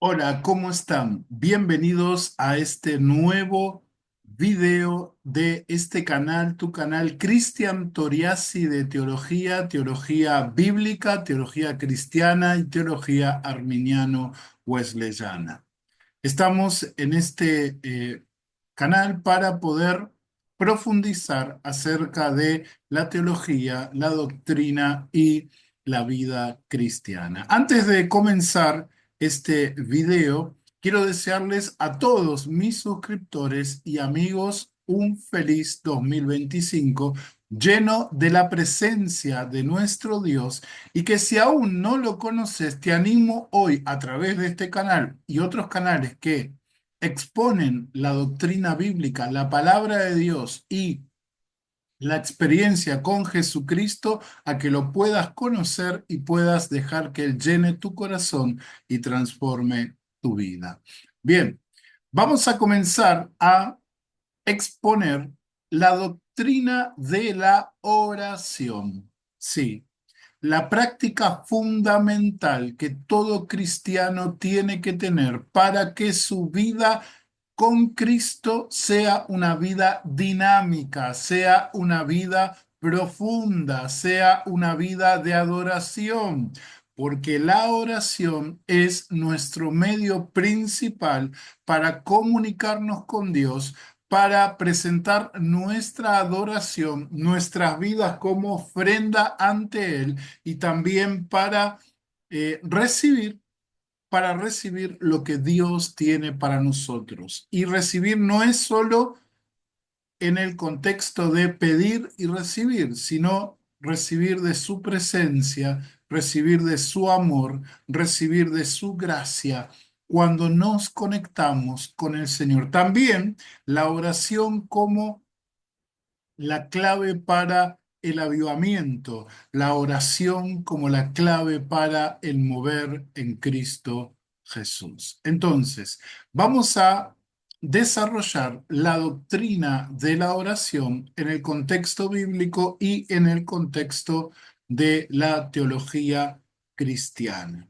Hola, ¿cómo están? Bienvenidos a este nuevo video de este canal, tu canal Cristian Toriasi de teología, teología bíblica, teología cristiana y teología arminiano-wesleyana. Estamos en este canal para poder profundizar acerca de la teología, la doctrina y la vida cristiana. Antes de comenzar este video, quiero desearles a todos mis suscriptores y amigos un feliz 2025 lleno de la presencia de nuestro Dios y que si aún no lo conoces, te animo hoy a través de este canal y otros canales que exponen la doctrina bíblica, la palabra de Dios y la experiencia con Jesucristo a que lo puedas conocer y puedas dejar que Él llene tu corazón y transforme tu vida. Bien, vamos a comenzar a exponer la doctrina de la oración. Sí, la práctica fundamental que todo cristiano tiene que tener para que su vida con Cristo sea una vida dinámica, sea una vida profunda, sea una vida de adoración, porque la oración es nuestro medio principal para comunicarnos con Dios, para presentar nuestra adoración, nuestras vidas como ofrenda ante Él y también recibir para recibir lo que Dios tiene para nosotros. Y recibir no es solo en el contexto de pedir y recibir, sino recibir de su presencia, recibir de su amor, recibir de su gracia cuando nos conectamos con el Señor. También la oración como la clave para el avivamiento, la oración como la clave para el mover en Cristo Jesús. Entonces, vamos a desarrollar la doctrina de la oración en el contexto bíblico y en el contexto de la teología cristiana.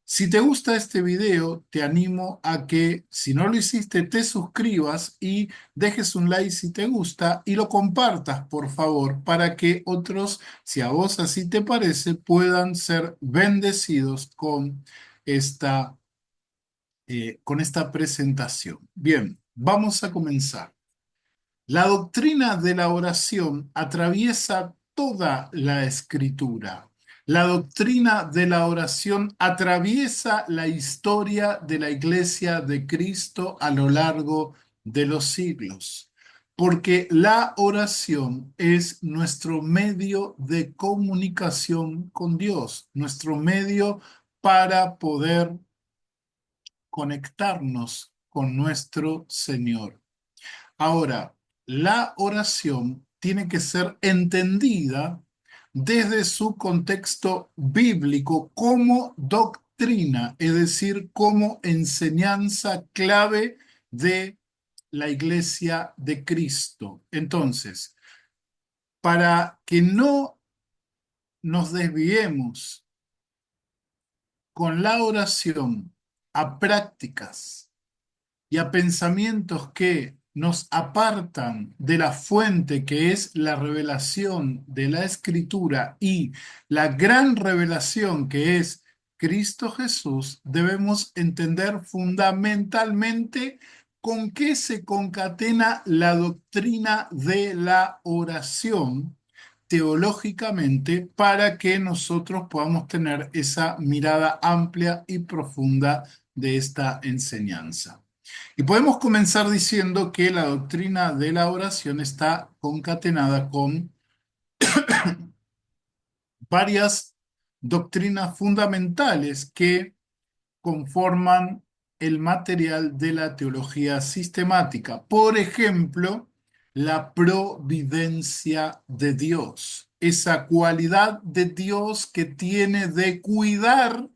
Si te gusta este video, te animo a que, si no lo hiciste, te suscribas y dejes un like si te gusta y lo compartas, por favor, para que otros, si a vos así te parece, puedan ser bendecidos con esta presentación. Bien, vamos a comenzar. La doctrina de la oración atraviesa toda la escritura. La doctrina de la oración atraviesa la historia de la Iglesia de Cristo a lo largo de los siglos, porque la oración es nuestro medio de comunicación con Dios, nuestro medio para poder conectarnos con nuestro Señor. Ahora, la oración tiene que ser entendida desde su contexto bíblico como doctrina, es decir, como enseñanza clave de la Iglesia de Cristo. Entonces, para que no nos desviemos con la oración a prácticas y a pensamientos que nos apartan de la fuente que es la revelación de la Escritura y la gran revelación que es Cristo Jesús, debemos entender fundamentalmente con qué se concatena la doctrina de la oración teológicamente para que nosotros podamos tener esa mirada amplia y profunda de esta enseñanza. Y podemos comenzar diciendo que la doctrina de la oración está concatenada con varias doctrinas fundamentales que conforman el material de la teología sistemática. Por ejemplo, la providencia de Dios, esa cualidad de Dios que tiene de cuidar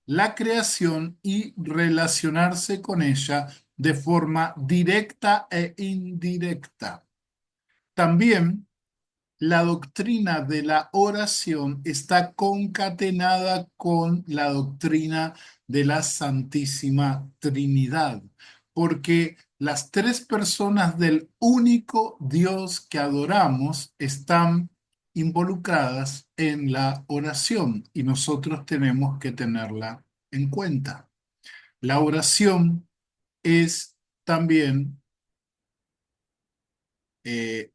la creación y relacionarse con ella de forma directa e indirecta. También la doctrina de la oración está concatenada con la doctrina de la Santísima Trinidad, porque las tres personas del único Dios que adoramos están involucradas en la oración y nosotros tenemos que tenerla en cuenta. La oración es también eh,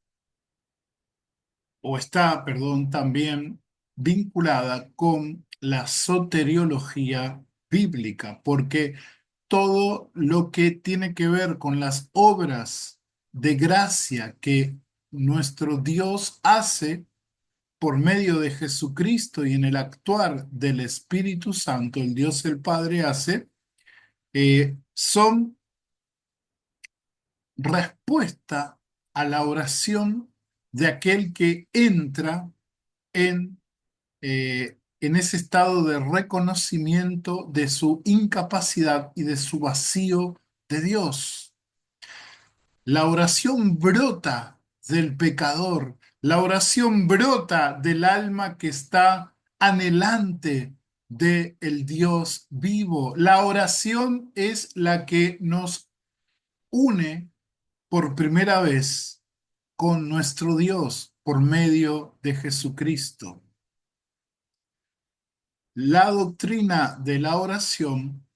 o está, perdón, también vinculada con la soteriología bíblica, porque todo lo que tiene que ver con las obras de gracia que nuestro Dios hace por medio de Jesucristo y en el actuar del Espíritu Santo, el Dios el Padre hace, son respuesta a la oración de aquel que entra en ese estado de reconocimiento de su incapacidad y de su vacío de Dios. La oración brota del pecador, la oración brota del alma que está anhelante de el Dios vivo. La oración es la que nos une por primera vez con nuestro Dios por medio de Jesucristo. La doctrina de la oración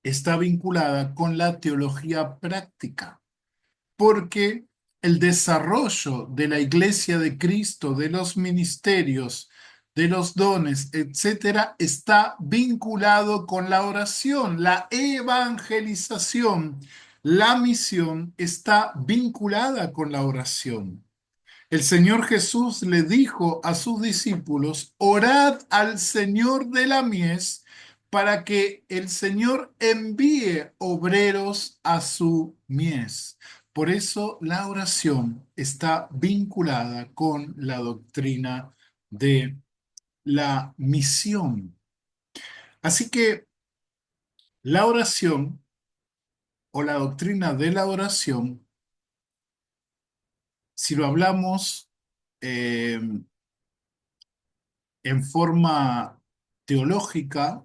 está vinculada con la teología práctica, porque el desarrollo de la Iglesia de Cristo, de los ministerios, de los dones, etcétera, está vinculado con la oración. La evangelización, la misión está vinculada con la oración. El Señor Jesús le dijo a sus discípulos, orad al Señor de la mies para que el Señor envíe obreros a su mies. Por eso la oración está vinculada con la doctrina de la misión. Así que la oración o la doctrina de la oración, si lo hablamos eh, en forma teológica,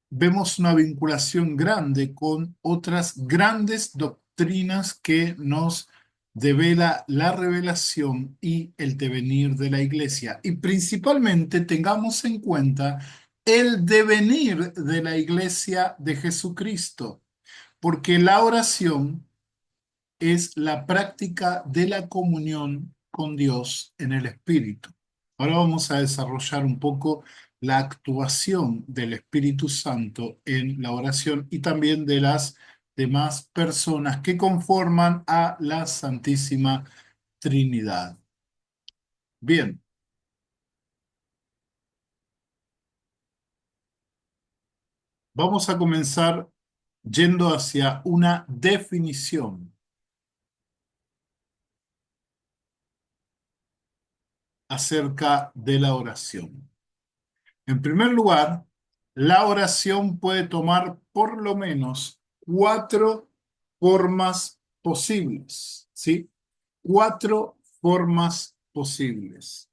vemos una vinculación grande con otras grandes doctrinas que nos devela la revelación y el devenir de la iglesia. Y principalmente tengamos en cuenta el devenir de la iglesia de Jesucristo, porque la oración es la práctica de la comunión con Dios en el Espíritu. Ahora vamos a desarrollar un poco la actuación del Espíritu Santo en la oración y también de las demás personas que conforman a la Santísima Trinidad. Bien, vamos a comenzar yendo hacia una definición acerca de la oración. En primer lugar, la oración puede tomar por lo menos cuatro formas posibles, ¿sí? Cuatro formas posibles.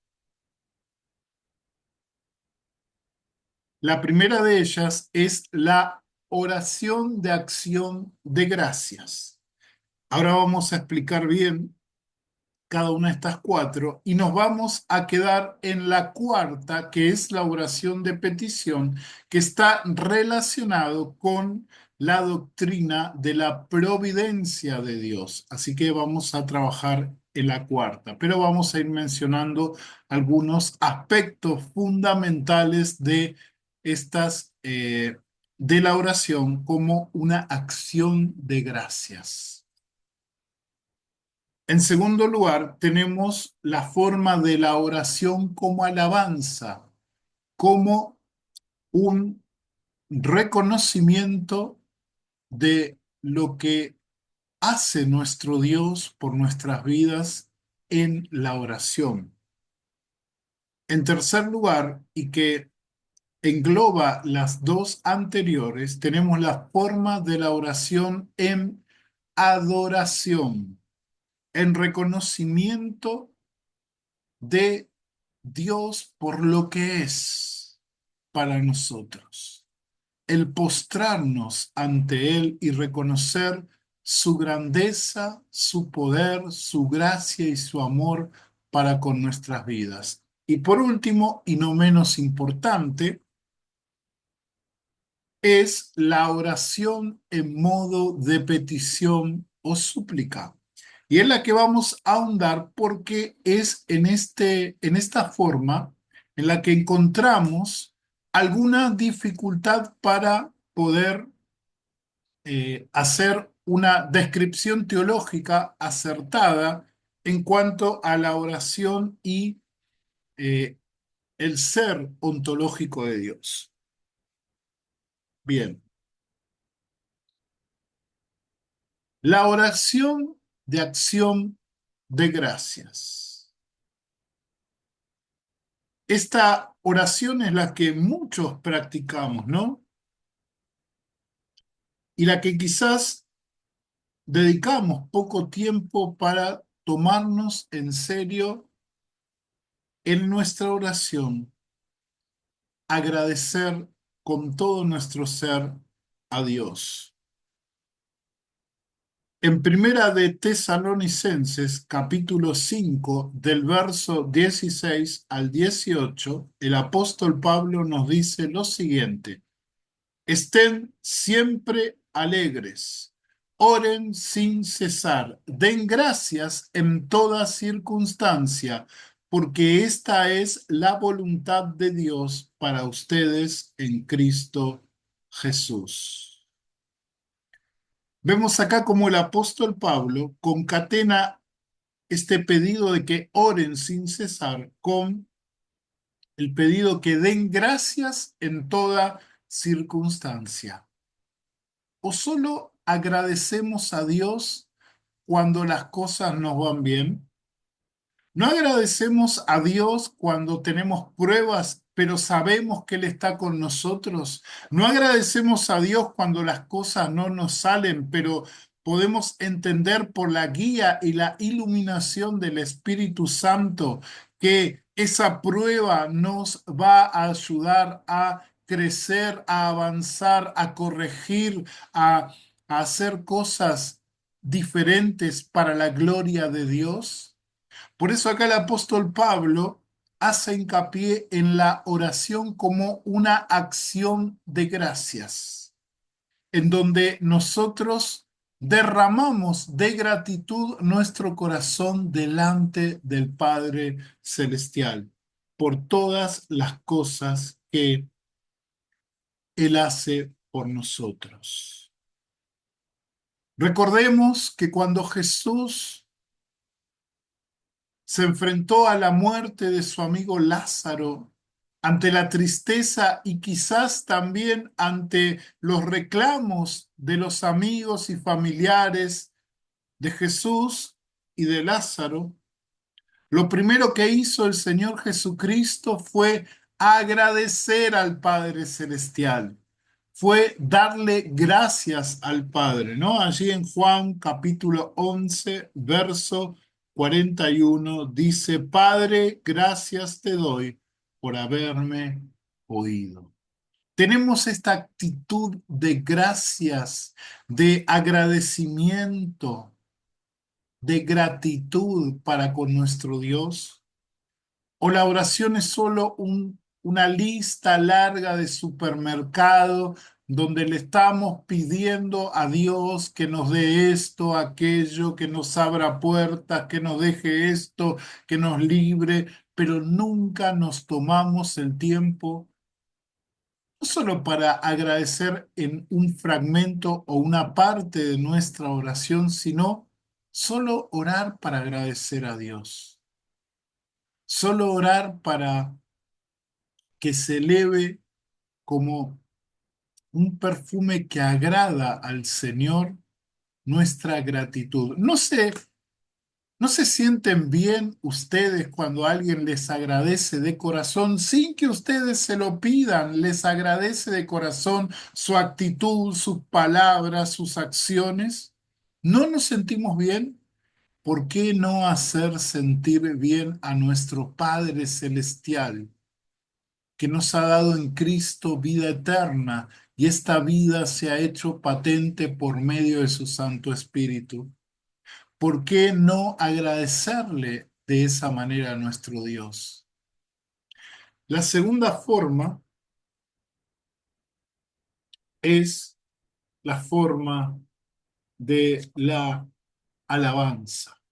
La primera de ellas es la oración de acción de gracias. Ahora vamos a explicar bien cada una de estas cuatro y nos vamos a quedar en la cuarta, que es la oración de petición, que está relacionado con la doctrina de la providencia de Dios. Así que vamos a trabajar en la cuarta, pero vamos a ir mencionando algunos aspectos fundamentales de estas, de la oración como una acción de gracias. En segundo lugar, tenemos la forma de la oración como alabanza, como un reconocimiento de lo que hace nuestro Dios por nuestras vidas en la oración. En tercer lugar, y que engloba las dos anteriores, tenemos la forma de la oración en adoración, en reconocimiento de Dios por lo que es para nosotros. El postrarnos ante Él y reconocer su grandeza, su poder, su gracia y su amor para con nuestras vidas. Y por último, y no menos importante, es la oración en modo de petición o súplica. Y es la que vamos a ahondar porque es en esta forma en la que encontramos alguna dificultad para poder hacer una descripción teológica acertada en cuanto a la oración y eh, el ser ontológico de Dios. Bien, la oración de acción de gracias. Esta oración es la que muchos practicamos, ¿no? Y la que quizás dedicamos poco tiempo para tomarnos en serio en nuestra oración, agradecer con todo nuestro ser a Dios. En Primera de Tesalonicenses, capítulo 5, del verso 16 al 18, el apóstol Pablo nos dice lo siguiente: estén siempre alegres, oren sin cesar, den gracias en toda circunstancia, porque esta es la voluntad de Dios para ustedes en Cristo Jesús. Vemos acá como el apóstol Pablo concatena este pedido de que oren sin cesar con el pedido que den gracias en toda circunstancia. ¿O solo agradecemos a Dios cuando las cosas nos van bien? ¿No agradecemos a Dios cuando tenemos pruebas, pero sabemos que Él está con nosotros? ¿No agradecemos a Dios cuando las cosas no nos salen, pero podemos entender por la guía y la iluminación del Espíritu Santo que esa prueba nos va a ayudar a crecer, a avanzar, a corregir, a hacer cosas diferentes para la gloria de Dios? Por eso acá el apóstol Pablo hace hincapié en la oración como una acción de gracias, en donde nosotros derramamos de gratitud nuestro corazón delante del Padre Celestial por todas las cosas que Él hace por nosotros. Recordemos que cuando Jesús se enfrentó a la muerte de su amigo Lázaro, ante la tristeza y quizás también ante los reclamos de los amigos y familiares de Jesús y de Lázaro. Lo primero que hizo el Señor Jesucristo fue agradecer al Padre Celestial, fue darle gracias al Padre, ¿no? Allí en Juan capítulo 11, verso 41, dice: Padre, gracias te doy por haberme oído. Tenemos esta actitud de gracias, de agradecimiento, de gratitud para con nuestro Dios. ¿O la oración es solo una lista larga de supermercado donde le estamos pidiendo a Dios que nos dé esto, aquello, que nos abra puertas, que nos deje esto, que nos libre, pero nunca nos tomamos el tiempo no solo para agradecer en un fragmento o una parte de nuestra oración, sino solo orar para agradecer a Dios? Solo orar para que se eleve como un perfume que agrada al Señor nuestra gratitud. No se sienten bien ustedes cuando alguien les agradece de corazón sin que ustedes se lo pidan, les agradece de corazón su actitud, sus palabras, sus acciones. ¿No nos sentimos bien? ¿Por qué no hacer sentir bien a nuestro Padre Celestial, que nos ha dado en Cristo vida eterna y esta vida se ha hecho patente por medio de su Santo Espíritu? ¿Por qué no agradecerle de esa manera a nuestro Dios? La segunda forma es la forma de la alabanza,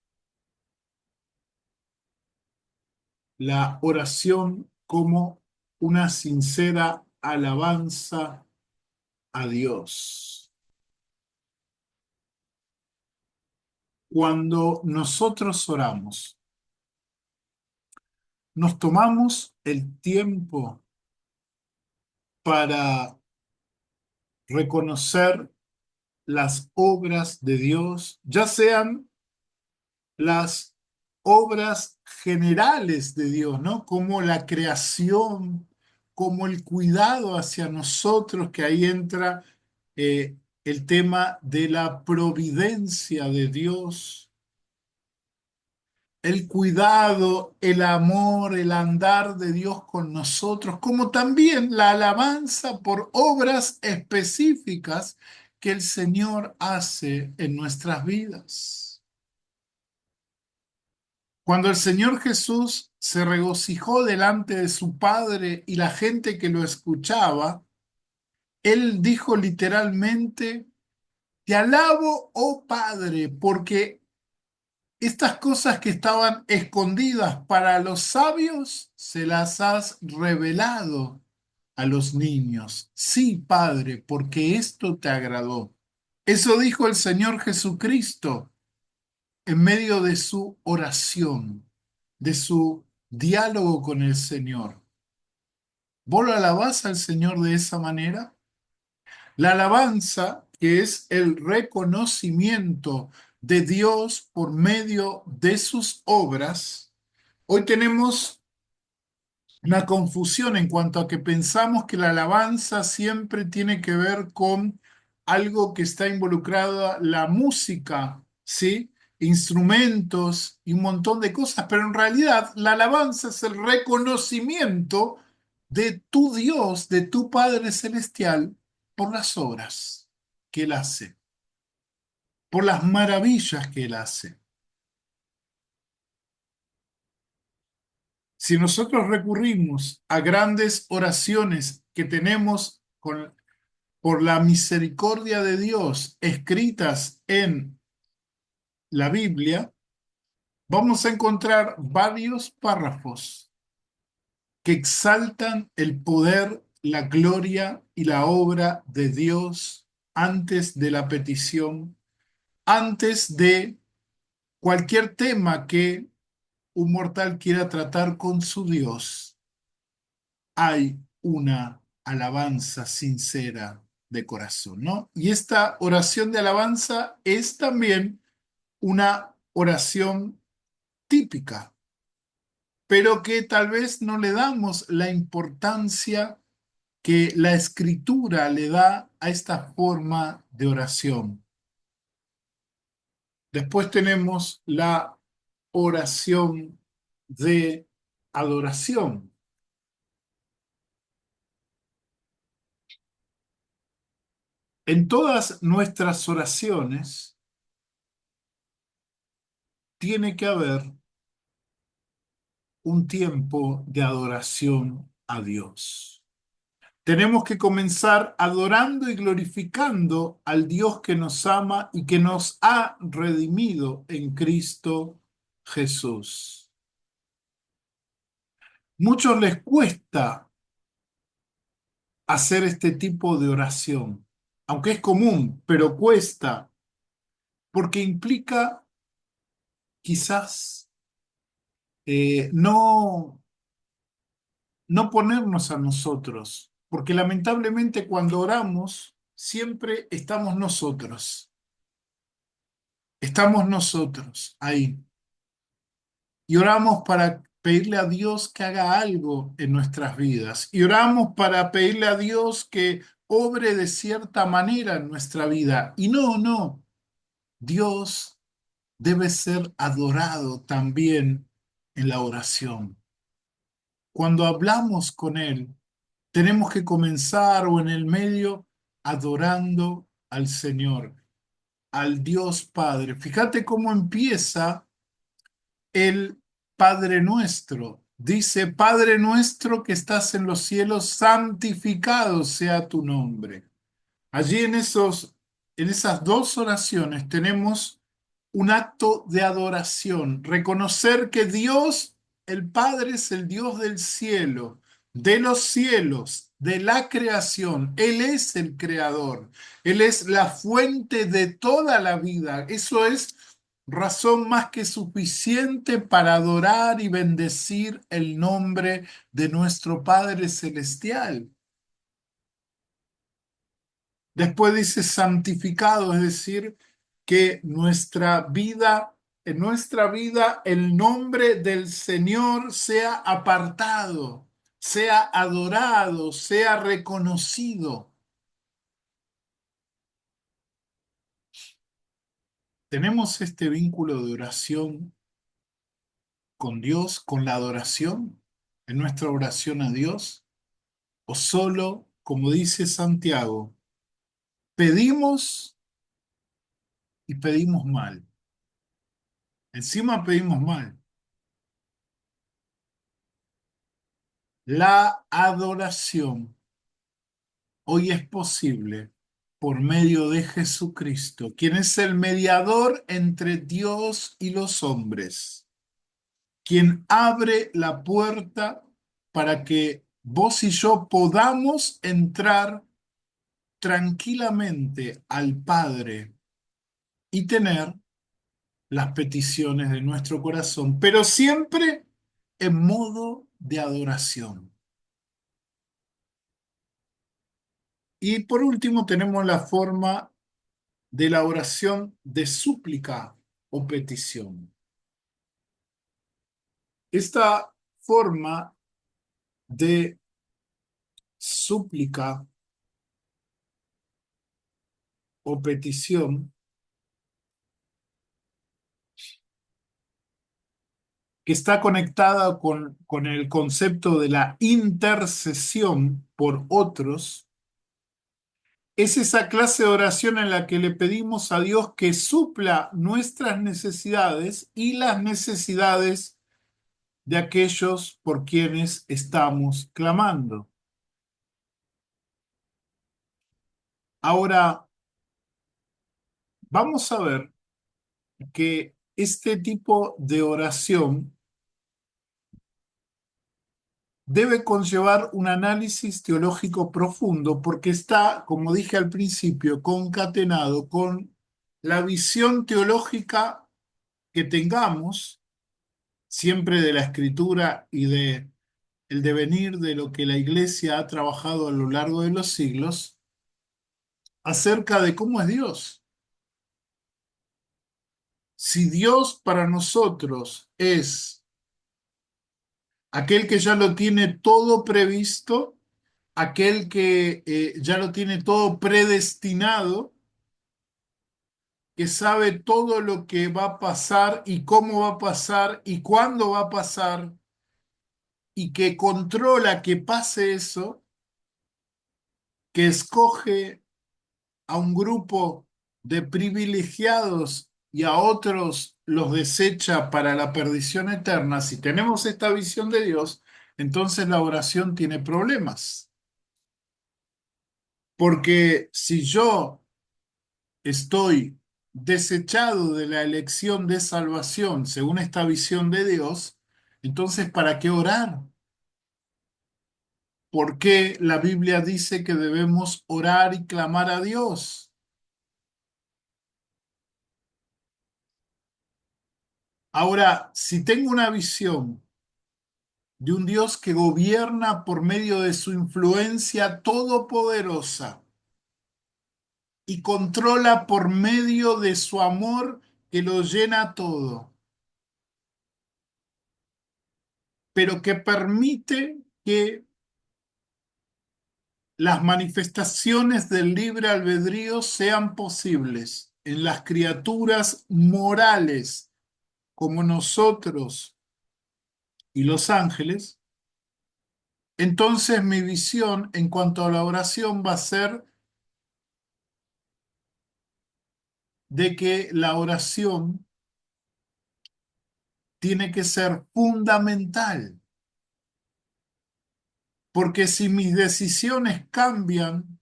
la oración como una sincera alabanza a Dios. Cuando nosotros oramos, nos tomamos el tiempo para reconocer las obras de Dios, ya sean las obras generales de Dios, ¿no? Como la creación, como el cuidado hacia nosotros, que ahí entra el tema de la providencia de Dios, el cuidado, el amor, el andar de Dios con nosotros, como también la alabanza por obras específicas que el Señor hace en nuestras vidas. Cuando el Señor Jesús se regocijó delante de su Padre y la gente que lo escuchaba, Él dijo literalmente: Te alabo, oh Padre, porque estas cosas que estaban escondidas para los sabios, se las has revelado a los niños. Sí, Padre, porque esto te agradó. Eso dijo el Señor Jesucristo en medio de su oración, de su diálogo con el Señor. ¿Vos lo alabás al Señor de esa manera? La alabanza, que es el reconocimiento de Dios por medio de sus obras, hoy tenemos una confusión en cuanto a que pensamos que la alabanza siempre tiene que ver con algo que está involucrado la música, ¿sí? Instrumentos y un montón de cosas, pero en realidad la alabanza es el reconocimiento de tu Dios, de tu Padre Celestial, por las obras que Él hace, por las maravillas que Él hace. Si nosotros recurrimos a grandes oraciones que tenemos por la misericordia de Dios escritas en la Biblia, vamos a encontrar varios párrafos que exaltan el poder, la gloria y la obra de Dios antes de la petición, antes de cualquier tema que un mortal quiera tratar con su Dios. Hay una alabanza sincera de corazón, ¿no? Y esta oración de alabanza es también una oración típica, pero que tal vez no le damos la importancia que la escritura le da a esta forma de oración. Después tenemos la oración de adoración. En todas nuestras oraciones tiene que haber un tiempo de adoración a Dios. Tenemos que comenzar adorando y glorificando al Dios que nos ama y que nos ha redimido en Cristo Jesús. Muchos les cuesta hacer este tipo de oración, aunque es común, pero cuesta, porque implica quizás no ponernos a nosotros, porque lamentablemente cuando oramos siempre estamos nosotros ahí y oramos para pedirle a Dios que haga algo en nuestras vidas y oramos para pedirle a Dios que obre de cierta manera en nuestra vida y no. Dios debe ser adorado también en la oración. Cuando hablamos con Él, tenemos que comenzar o en el medio adorando al Señor, al Dios Padre. Fíjate cómo empieza el Padre Nuestro. Dice, Padre nuestro que estás en los cielos, santificado sea tu nombre. Allí en esas dos oraciones tenemos un acto de adoración, reconocer que Dios, el Padre, es el Dios del cielo, de los cielos, de la creación. Él es el creador, Él es la fuente de toda la vida. Eso es razón más que suficiente para adorar y bendecir el nombre de nuestro Padre Celestial. Después dice santificado, es decir, que en nuestra vida, el nombre del Señor sea apartado, sea adorado, sea reconocido. ¿Tenemos este vínculo de oración con Dios, con la adoración, en nuestra oración a Dios? ¿O solo, como dice Santiago, pedimos y pedimos mal? Encima pedimos mal. La adoración hoy es posible por medio de Jesucristo, quien es el mediador entre Dios y los hombres, quien abre la puerta para que vos y yo podamos entrar tranquilamente al Padre y tener las peticiones de nuestro corazón, pero siempre en modo de adoración. Y por último tenemos la forma de la oración de súplica o petición. Esta forma de súplica o petición, que está conectada con el concepto de la intercesión por otros, es esa clase de oración en la que le pedimos a Dios que supla nuestras necesidades y las necesidades de aquellos por quienes estamos clamando. Ahora, vamos a ver que este tipo de oración debe conllevar un análisis teológico profundo porque está, como dije al principio, concatenado con la visión teológica que tengamos siempre de la Escritura y de el devenir de lo que la Iglesia ha trabajado a lo largo de los siglos acerca de cómo es Dios. Si Dios para nosotros es aquel que ya lo tiene todo previsto, aquel que ya lo tiene todo predestinado, que sabe todo lo que va a pasar y cómo va a pasar y cuándo va a pasar y que controla que pase eso, que escoge a un grupo de privilegiados y a otros los desecha para la perdición eterna. Si tenemos esta visión de Dios, entonces la oración tiene problemas. Porque si yo estoy desechado de la elección de salvación según esta visión de Dios, entonces ¿para qué orar? ¿Por qué la Biblia dice que debemos orar y clamar a Dios? Ahora, si tengo una visión de un Dios que gobierna por medio de su influencia todopoderosa y controla por medio de su amor que lo llena todo, pero que permite que las manifestaciones del libre albedrío sean posibles. en las criaturas morales como nosotros y los ángeles, entonces mi visión en cuanto a la oración va a ser de que la oración tiene que ser fundamental, porque si mis decisiones cambian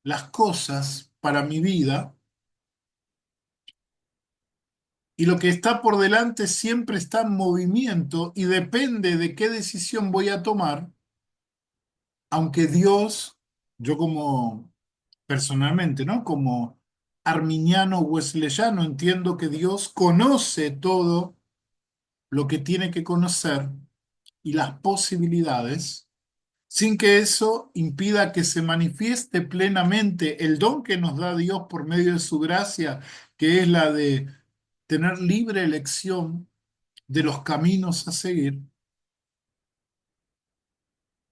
las cosas para mi vida y lo que está por delante siempre está en movimiento y depende de qué decisión voy a tomar, aunque Dios, yo como personalmente, ¿no? Como arminiano wesleyano, entiendo que Dios conoce todo lo que tiene que conocer y las posibilidades, sin que eso impida que se manifieste plenamente el don que nos da Dios por medio de su gracia, que es la de tener libre elección de los caminos a seguir.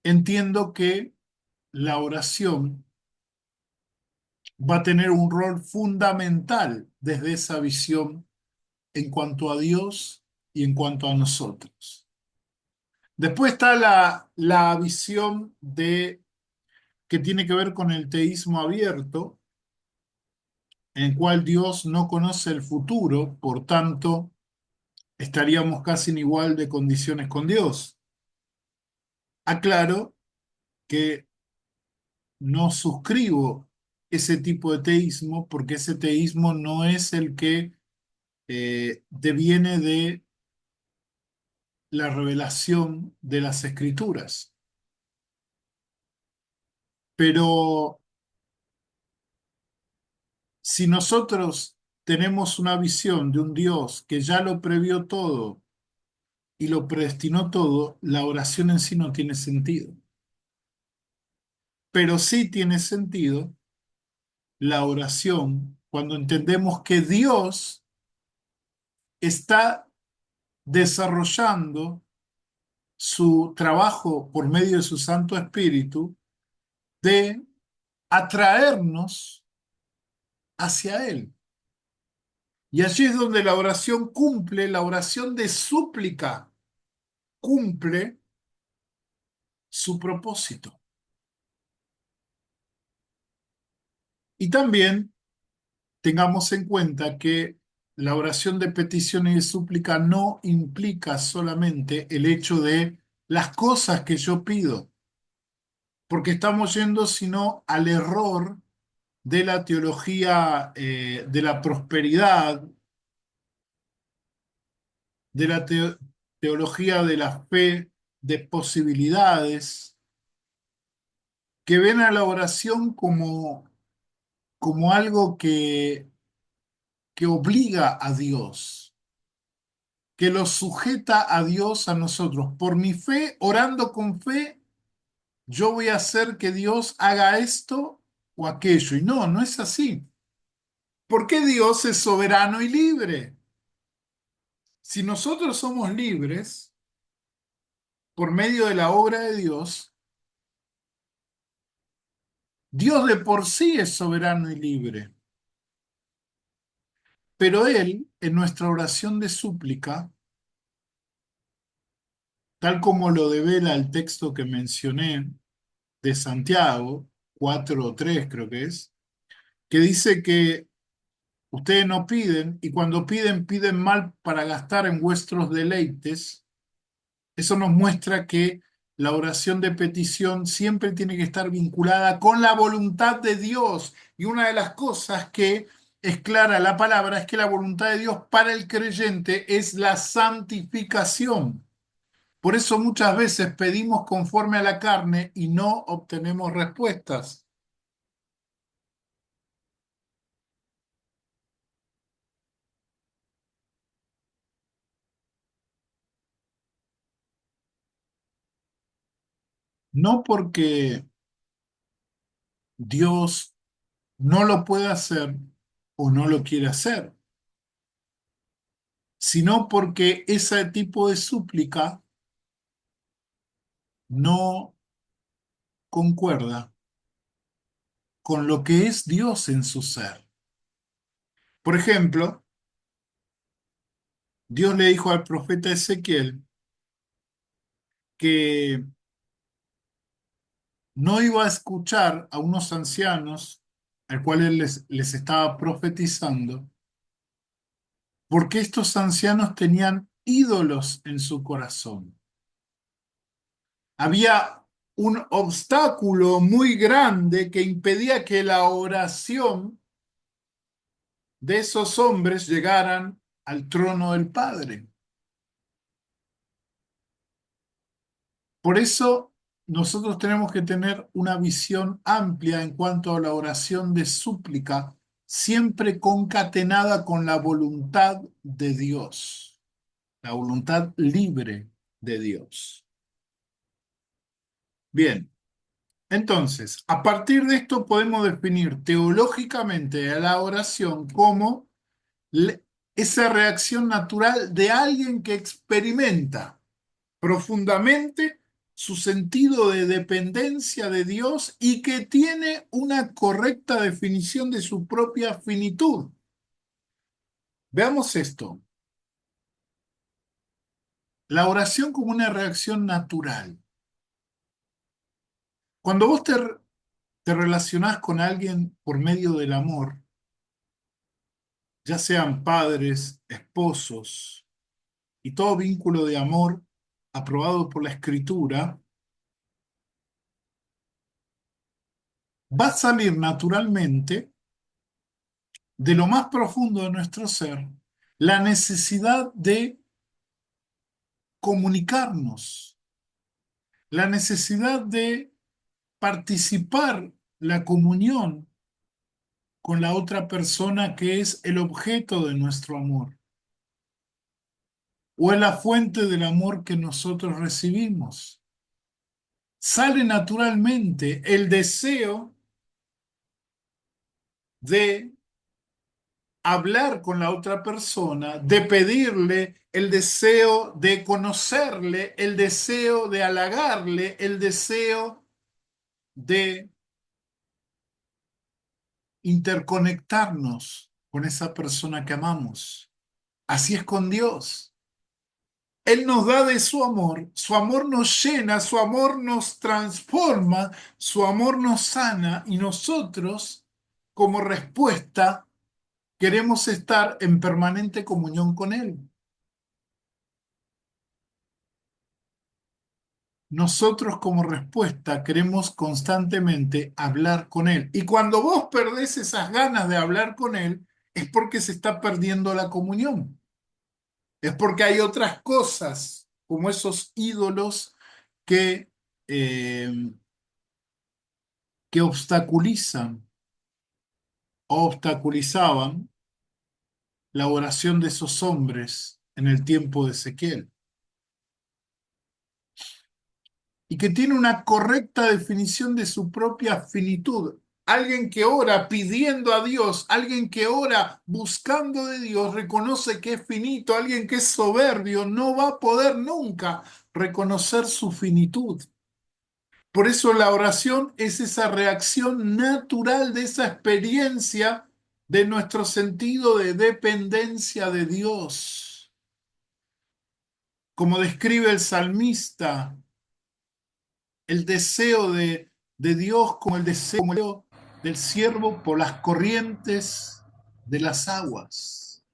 Entiendo que la oración va a tener un rol fundamental desde esa visión en cuanto a Dios y en cuanto a nosotros. Después está la visión que tiene que ver con el teísmo abierto, en el cual Dios no conoce el futuro, por tanto, estaríamos casi en igual de condiciones con Dios. Aclaro que no suscribo ese tipo de teísmo porque ese teísmo no es el que deviene de la revelación de las escrituras. Pero si nosotros tenemos una visión de un Dios que ya lo previó todo y lo predestinó todo, la oración en sí no tiene sentido. Pero sí tiene sentido la oración cuando entendemos que Dios está desarrollando su trabajo por medio de su Santo Espíritu de atraernos hacia Él. Y allí es donde la oración cumple, la oración de súplica cumple su propósito. Y también tengamos en cuenta que la oración de petición y de súplica no implica solamente el hecho de las cosas que yo pido, porque estamos yendo sino al error de la teología de la prosperidad, de la teología de la fe, de posibilidades, que ven a la oración como algo que obliga a Dios, que lo sujeta a Dios a nosotros. Por mi fe, orando con fe, yo voy a hacer que Dios haga esto o aquello. Y no, no es así. Porque Dios es soberano y libre. Si nosotros somos libres por medio de la obra de Dios, Dios de por sí es soberano y libre. Pero Él, en nuestra oración de súplica, tal como lo devela el texto que mencioné de Santiago 4:3 creo que dice que ustedes no piden y cuando piden, piden mal para gastar en vuestros deleites. Eso nos muestra que la oración de petición siempre tiene que estar vinculada con la voluntad de Dios. Y una de las cosas que es clara la palabra es que la voluntad de Dios para el creyente es la santificación. Por eso muchas veces pedimos conforme a la carne y no obtenemos respuestas. No porque Dios no lo puede hacer o no lo quiere hacer, sino porque ese tipo de súplica no concuerda con lo que es Dios en su ser. Por ejemplo, Dios le dijo al profeta Ezequiel que no iba a escuchar a unos ancianos al cual él les estaba profetizando, porque estos ancianos tenían ídolos en su corazón. Había un obstáculo muy grande que impedía que la oración de esos hombres llegaran al trono del Padre. Por eso nosotros tenemos que tener una visión amplia en cuanto a la oración de súplica, siempre concatenada con la voluntad de Dios, la voluntad libre de Dios. Bien, entonces, a partir de esto podemos definir teológicamente a la oración como esa reacción natural de alguien que experimenta profundamente su sentido de dependencia de Dios y que tiene una correcta definición de su propia finitud. Veamos esto. La oración como una reacción natural. Cuando vos te relacionás con alguien por medio del amor, ya sean padres, esposos y todo vínculo de amor aprobado por la Escritura, va a salir naturalmente de lo más profundo de nuestro ser la necesidad de comunicarnos, la necesidad de participar la comunión con la otra persona que es el objeto de nuestro amor o es la fuente del amor que nosotros recibimos. Sale naturalmente el deseo de hablar con la otra persona, de pedirle, el deseo de conocerle, el deseo de halagarle, el deseo de interconectarnos con esa persona que amamos. Así es con Dios. Él nos da de su amor nos llena, su amor nos transforma, su amor nos sana y nosotros, como respuesta, queremos estar en permanente comunión con Él. Nosotros como respuesta queremos constantemente hablar con Él. Y cuando vos perdés esas ganas de hablar con Él, es porque se está perdiendo la comunión. Es porque hay otras cosas, como esos ídolos que, eh, que obstaculizan o obstaculizaban la oración de esos hombres en el tiempo de Ezequiel. Y que tiene una correcta definición de su propia finitud. Alguien que ora pidiendo a Dios, alguien que ora buscando de Dios, reconoce que es finito, alguien que es soberbio no va a poder nunca reconocer su finitud. Por eso la oración es esa reacción natural de esa experiencia de nuestro sentido de dependencia de Dios. Como describe el salmista, el deseo de Dios como el deseo del siervo por las corrientes de las aguas.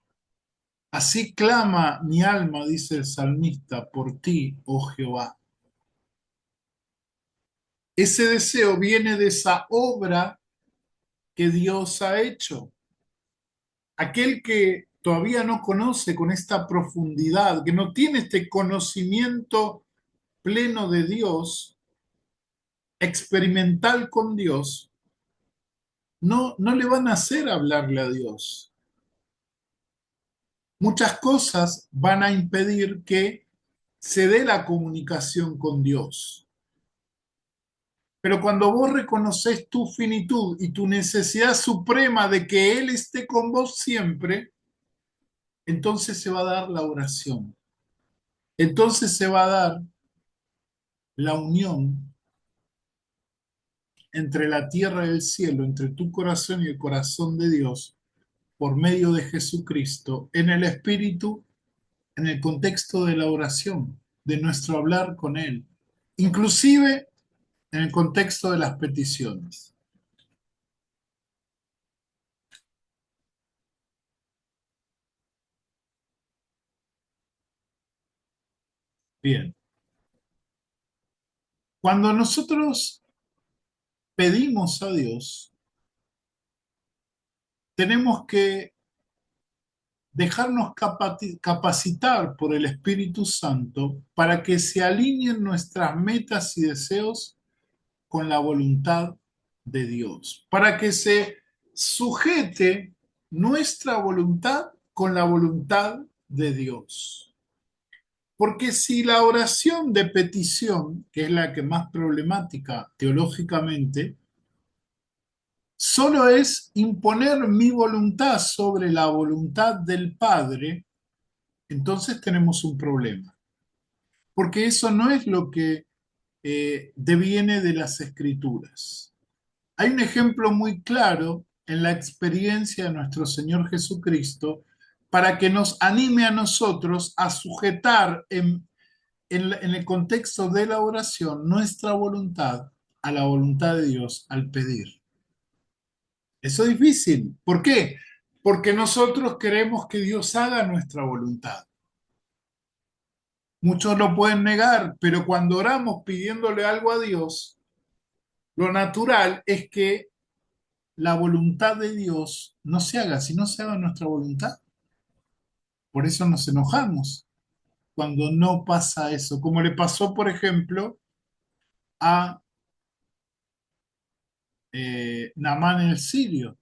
Así clama mi alma, dice el salmista, por ti, oh Jehová. Ese deseo viene de esa obra que Dios ha hecho. Aquel que todavía no conoce con esta profundidad, que no tiene este conocimiento pleno de Dios, experimental con Dios, no le van a hacer hablarle a Dios. Muchas cosas van a impedir que se dé la comunicación con Dios. Pero cuando vos reconoces tu finitud y tu necesidad suprema de que Él esté con vos siempre, entonces se va a dar la oración. Entonces se va a dar la unión entre la tierra y el cielo, entre tu corazón y el corazón de Dios, por medio de Jesucristo, en el Espíritu, en el contexto de la oración, de nuestro hablar con Él, inclusive en el contexto de las peticiones. Bien, cuando nosotros pedimos a Dios, tenemos que dejarnos capacitar por el Espíritu Santo para que se alineen nuestras metas y deseos con la voluntad de Dios, para que se sujete nuestra voluntad con la voluntad de Dios. Porque si la oración de petición, que es la que más problemática teológicamente, solo es imponer mi voluntad sobre la voluntad del Padre, entonces tenemos un problema. Porque eso no es lo que deviene de las Escrituras. Hay un ejemplo muy claro en la experiencia de nuestro Señor Jesucristo para que nos anime a nosotros a sujetar en el contexto de la oración nuestra voluntad a la voluntad de Dios al pedir. Eso es difícil. ¿Por qué? Porque nosotros queremos que Dios haga nuestra voluntad. Muchos lo pueden negar, pero cuando oramos pidiéndole algo a Dios, lo natural es que la voluntad de Dios no se haga, sino se haga nuestra voluntad. Por eso nos enojamos cuando no pasa eso, como le pasó, por ejemplo, a Naamán el sirio.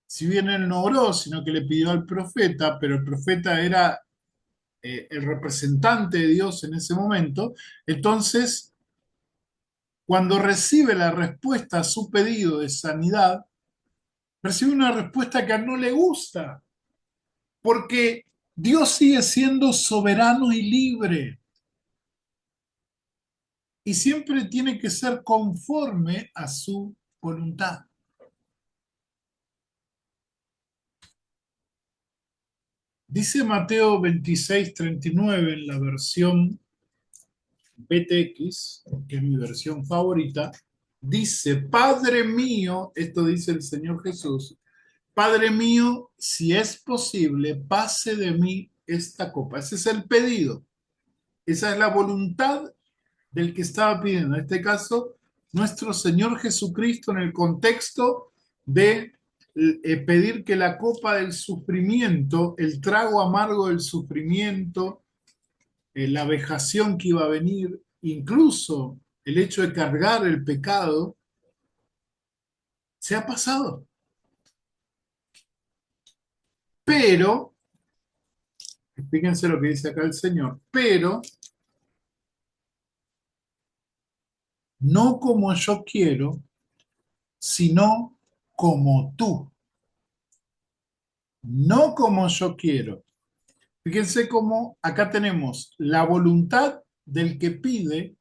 Si bien él no oró, sino que le pidió al profeta, pero el profeta era el representante de Dios en ese momento, entonces, cuando recibe la respuesta a su pedido de sanidad, recibe una respuesta que a él no le gusta, porque Dios sigue siendo soberano y libre y siempre tiene que ser conforme a su voluntad. Dice Mateo 26:39 en la versión BTX, que es mi versión favorita, dice, Padre mío, esto dice el Señor Jesús, Padre mío, si es posible, pase de mí esta copa. Ese es el pedido, esa es la voluntad del que estaba pidiendo. En este caso, nuestro Señor Jesucristo en el contexto de pedir que la copa del sufrimiento, el trago amargo del sufrimiento, la vejación que iba a venir, incluso el hecho de cargar el pecado, se ha pasado. Pero, fíjense lo que dice acá el Señor, pero no como yo quiero, sino como tú. No como yo quiero. Fíjense cómo acá tenemos la voluntad del que pide,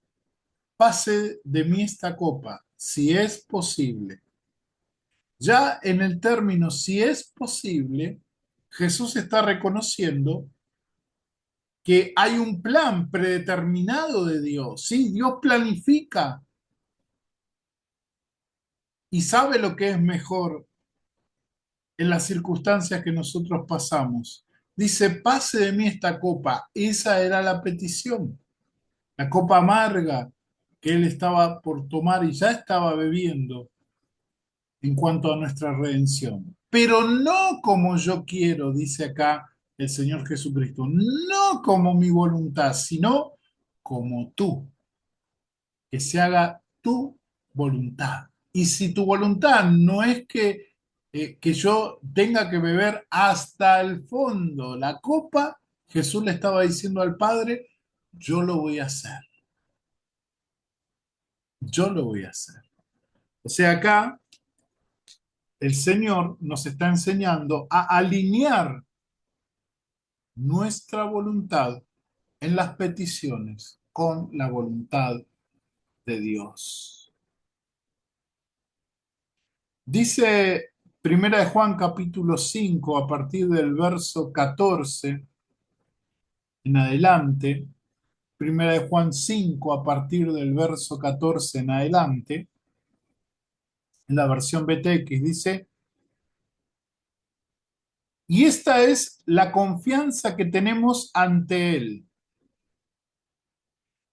pase de mí esta copa, si es posible. Ya en el término si es posible, Jesús está reconociendo que hay un plan predeterminado de Dios. Sí, Dios planifica y sabe lo que es mejor en las circunstancias que nosotros pasamos. Dice, pase de mí esta copa. Esa era la petición. La copa amarga que él estaba por tomar y ya estaba bebiendo en cuanto a nuestra redención. Pero no como yo quiero, dice acá el Señor Jesucristo, no como mi voluntad, sino como tú, que se haga tu voluntad. Y si tu voluntad no es que yo tenga que beber hasta el fondo la copa, Jesús le estaba diciendo al Padre, yo lo voy a hacer, yo lo voy a hacer. O sea, acá el Señor nos está enseñando a alinear nuestra voluntad en las peticiones con la voluntad de Dios. Dice Primera de Juan capítulo 5 a partir del verso 14 en adelante. Primera de Juan 5 a partir del verso 14 en adelante. En la versión BTX dice: y esta es la confianza que tenemos ante Él,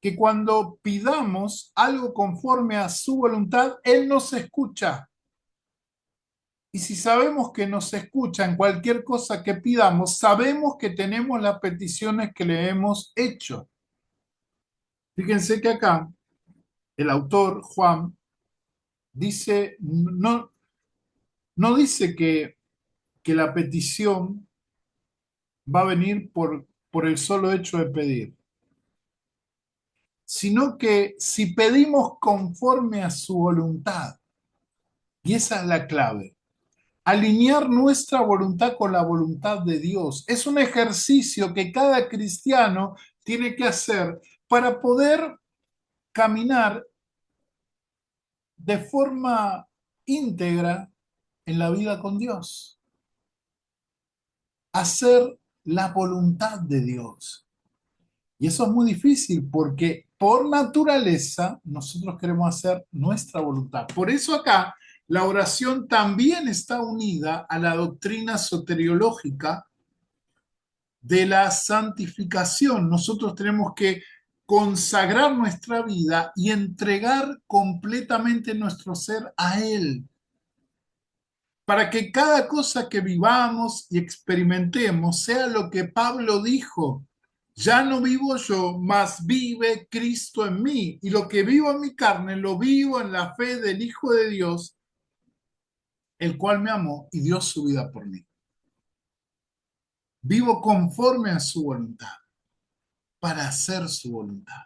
que cuando pidamos algo conforme a su voluntad, Él nos escucha. Y si sabemos que nos escucha en cualquier cosa que pidamos, sabemos que tenemos las peticiones que le hemos hecho. Fíjense que acá el autor, Juan, dice, no dice que la petición va a venir por el solo hecho de pedir, sino que si pedimos conforme a su voluntad, y esa es la clave, alinear nuestra voluntad con la voluntad de Dios. Es un ejercicio que cada cristiano tiene que hacer para poder caminar de forma íntegra en la vida con Dios. Hacer la voluntad de Dios. Y eso es muy difícil porque por naturaleza nosotros queremos hacer nuestra voluntad. Por eso acá la oración también está unida a la doctrina soteriológica de la santificación. Nosotros tenemos que consagrar nuestra vida y entregar completamente nuestro ser a Él, para que cada cosa que vivamos y experimentemos sea lo que Pablo dijo: ya no vivo yo, mas vive Cristo en mí, y lo que vivo en mi carne lo vivo en la fe del Hijo de Dios, el cual me amó y dio su vida por mí. Vivo conforme a su voluntad, para hacer su voluntad.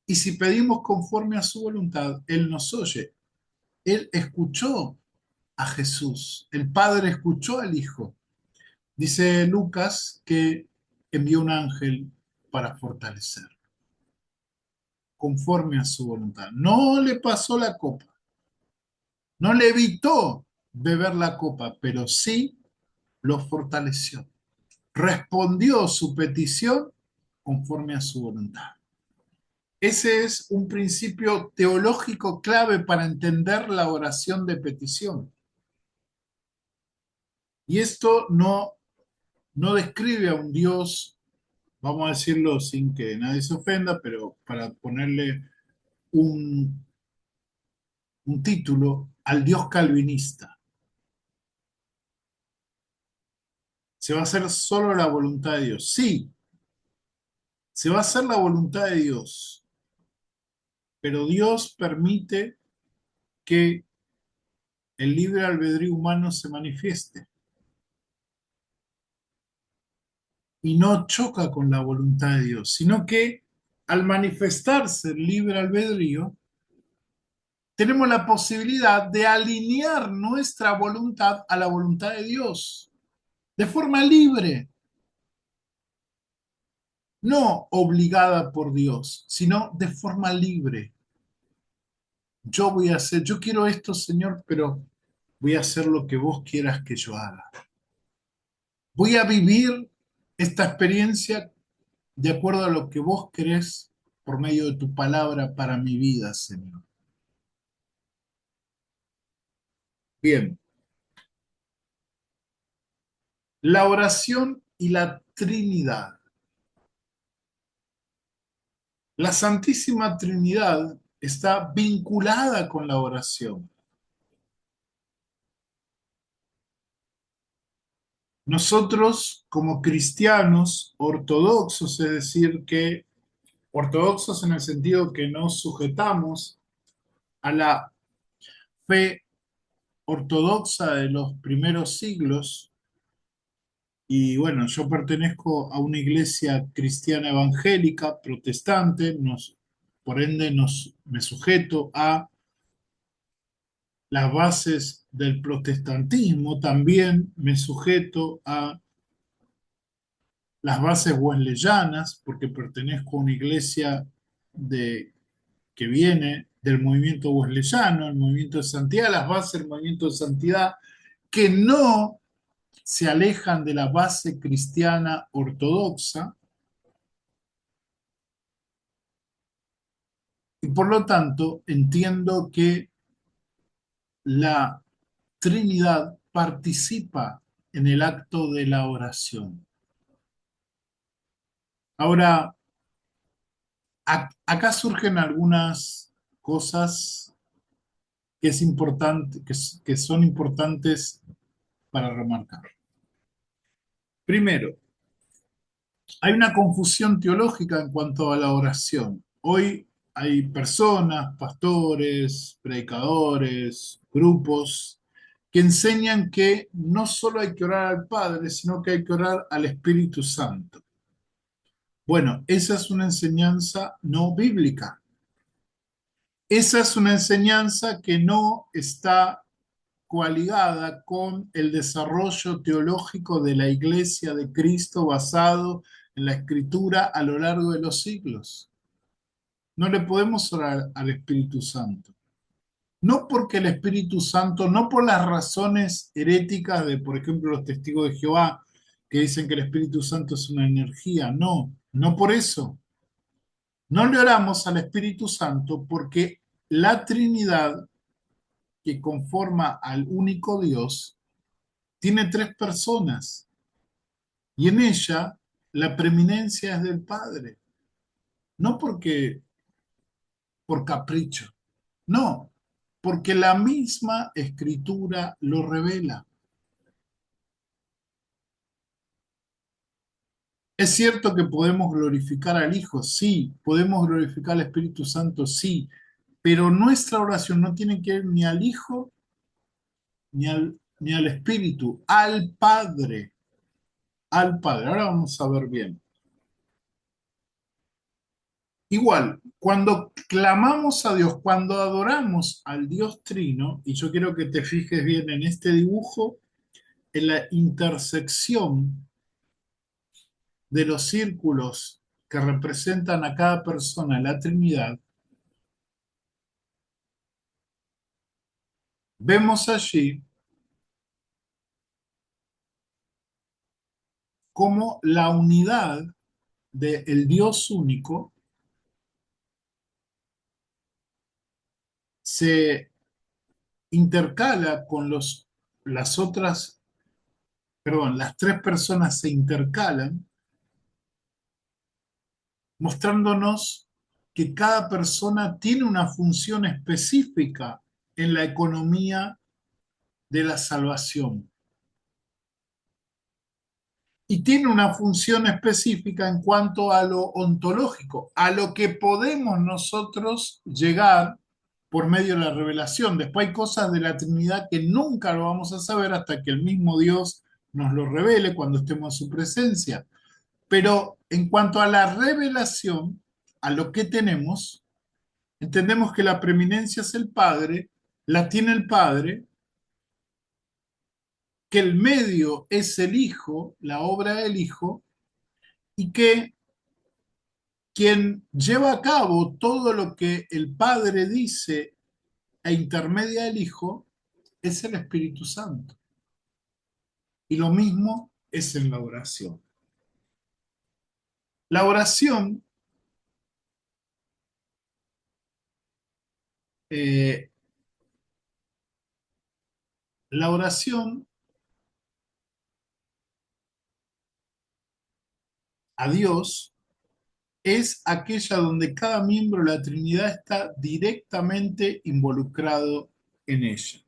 Y si pedimos conforme a su voluntad, Él nos oye. Él escuchó a Jesús, el Padre escuchó al Hijo. Dice Lucas que envió un ángel para fortalecer, conforme a su voluntad. No le pasó la copa, no le evitó beber la copa, pero sí lo fortaleció. Respondió su petición conforme a su voluntad. Ese es un principio teológico clave para entender la oración de petición. Y esto no describe a un Dios, vamos a decirlo sin que nadie se ofenda, pero para ponerle un, un título, al Dios calvinista. ¿Se va a hacer solo la voluntad de Dios? Sí, se va a hacer la voluntad de Dios, pero Dios permite que el libre albedrío humano se manifieste y no choca con la voluntad de Dios, sino que al manifestarse el libre albedrío, tenemos la posibilidad de alinear nuestra voluntad a la voluntad de Dios, de forma libre, no obligada por Dios, sino de forma libre. Yo voy a hacer, yo quiero esto, Señor, pero voy a hacer lo que vos quieras que yo haga. Voy a vivir esta experiencia de acuerdo a lo que vos querés por medio de tu palabra para mi vida, Señor. Bien, la oración y la Trinidad. La Santísima Trinidad está vinculada con la oración. Nosotros, como cristianos ortodoxos, es decir, que ortodoxos en el sentido que nos sujetamos a la fe ortodoxa de los primeros siglos, y bueno, yo pertenezco a una iglesia cristiana evangélica, protestante, por ende me sujeto a las bases del protestantismo, también me sujeto a las bases wesleyanas, porque pertenezco a una iglesia que viene del movimiento wesleyano, el movimiento de santidad, las bases del movimiento de santidad, que no se alejan de la base cristiana ortodoxa, y por lo tanto entiendo que la Trinidad participa en el acto de la oración. Ahora, acá surgen algunas cosas que, es importante, que son importantes para remarcar. Primero, hay una confusión teológica en cuanto a la oración. Hoy hay personas, pastores, predicadores, grupos que enseñan que no solo hay que orar al Padre, sino que hay que orar al Espíritu Santo. Bueno, esa es una enseñanza no bíblica. Esa es una enseñanza que no está coaligada con el desarrollo teológico de la Iglesia de Cristo basado en la Escritura a lo largo de los siglos. No le podemos orar al Espíritu Santo. No porque el Espíritu Santo, no por las razones heréticas de, por ejemplo, los testigos de Jehová, que dicen que el Espíritu Santo es una energía. No, no por eso. No le oramos al Espíritu Santo porque la Trinidad que conforma al único Dios tiene tres personas y en ella la preeminencia es del Padre, no porque por capricho, no, porque la misma Escritura lo revela. Es cierto que podemos glorificar al Hijo, sí, podemos glorificar al Espíritu Santo, sí, pero nuestra oración no tiene que ir ni al Hijo ni al Espíritu, al Padre, al Padre. Ahora vamos a ver bien. Igual, cuando clamamos a Dios, cuando adoramos al Dios Trino, y yo quiero que te fijes bien en este dibujo, en la intersección de los círculos que representan a cada persona en la Trinidad, vemos allí cómo la unidad del Dios único se intercala con las otras, perdón, las tres personas se intercalan mostrándonos que cada persona tiene una función específica en la economía de la salvación y tiene una función específica en cuanto a lo ontológico, a lo que podemos nosotros llegar por medio de la revelación. Después hay cosas de la Trinidad que nunca lo vamos a saber hasta que el mismo Dios nos lo revele cuando estemos en su presencia. Pero en cuanto a la revelación, a lo que tenemos, entendemos que la preeminencia es el Padre, la tiene el Padre, que el medio es el Hijo, la obra del Hijo, y que quien lleva a cabo todo lo que el Padre dice e intermedia el Hijo es el Espíritu Santo. Y lo mismo es en la oración. La oración, eh, la oración a Dios es aquella donde cada miembro de la Trinidad está directamente involucrado en ella.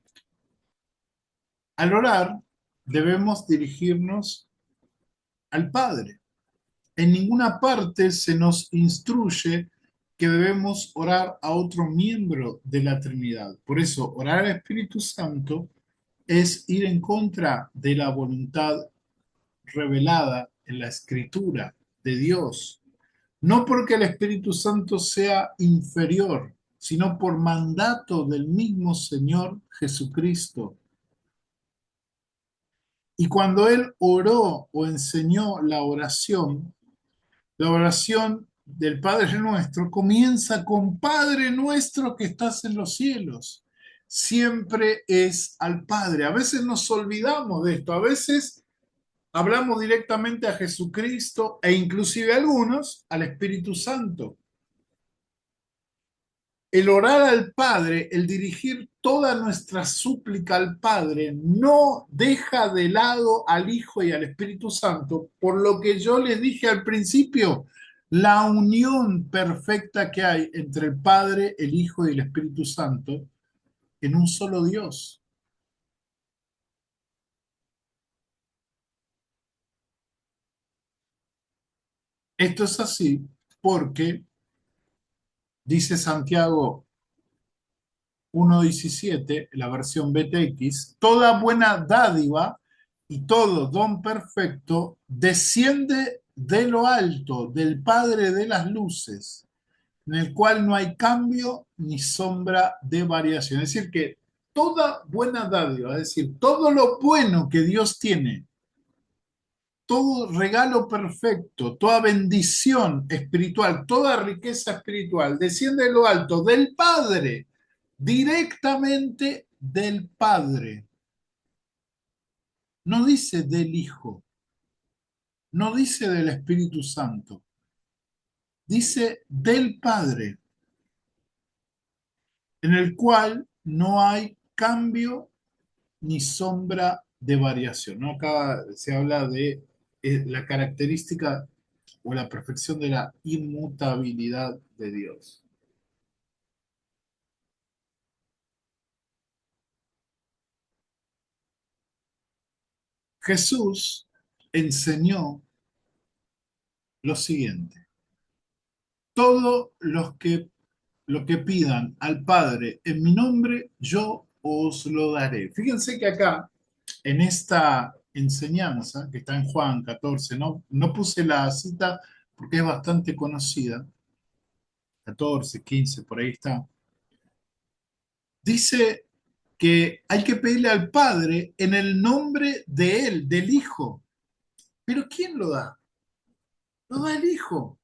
Al orar, debemos dirigirnos al Padre. En ninguna parte se nos instruye que debemos orar a otro miembro de la Trinidad. Por eso, orar al Espíritu Santo es ir en contra de la voluntad revelada en la Escritura de Dios. No porque el Espíritu Santo sea inferior, sino por mandato del mismo Señor Jesucristo. Y cuando Él oró o enseñó la oración del Padre Nuestro comienza con Padre nuestro que estás en los cielos. Siempre es al Padre. A veces nos olvidamos de esto, a veces hablamos directamente a Jesucristo e inclusive algunos al Espíritu Santo. El orar al Padre, el dirigir toda nuestra súplica al Padre, no deja de lado al Hijo y al Espíritu Santo, por lo que yo les dije al principio, la unión perfecta que hay entre el Padre, el Hijo y el Espíritu Santo en un solo Dios. Esto es así porque, dice Santiago 1.17, la versión BTX, toda buena dádiva y todo don perfecto desciende de lo alto, del Padre de las luces, en el cual no hay cambio ni sombra de variación. Es decir, que toda buena dádiva, es decir, todo lo bueno que Dios tiene, todo regalo perfecto, toda bendición espiritual, toda riqueza espiritual, desciende de lo alto del Padre, directamente del Padre. No dice del Hijo, no dice del Espíritu Santo, dice del Padre, en el cual no hay cambio ni sombra de variación. ¿No? Acá se habla de la característica o la perfección de la inmutabilidad de Dios. Jesús enseñó lo siguiente: todos lo que pidan al Padre en mi nombre, yo os lo daré. Fíjense que acá, en esta enseñanza, que está en Juan 14, no puse la cita porque es bastante conocida, 14, 15, por ahí está, dice que hay que pedirle al Padre en el nombre de Él, del Hijo. Pero ¿quién lo da? Lo da el Hijo.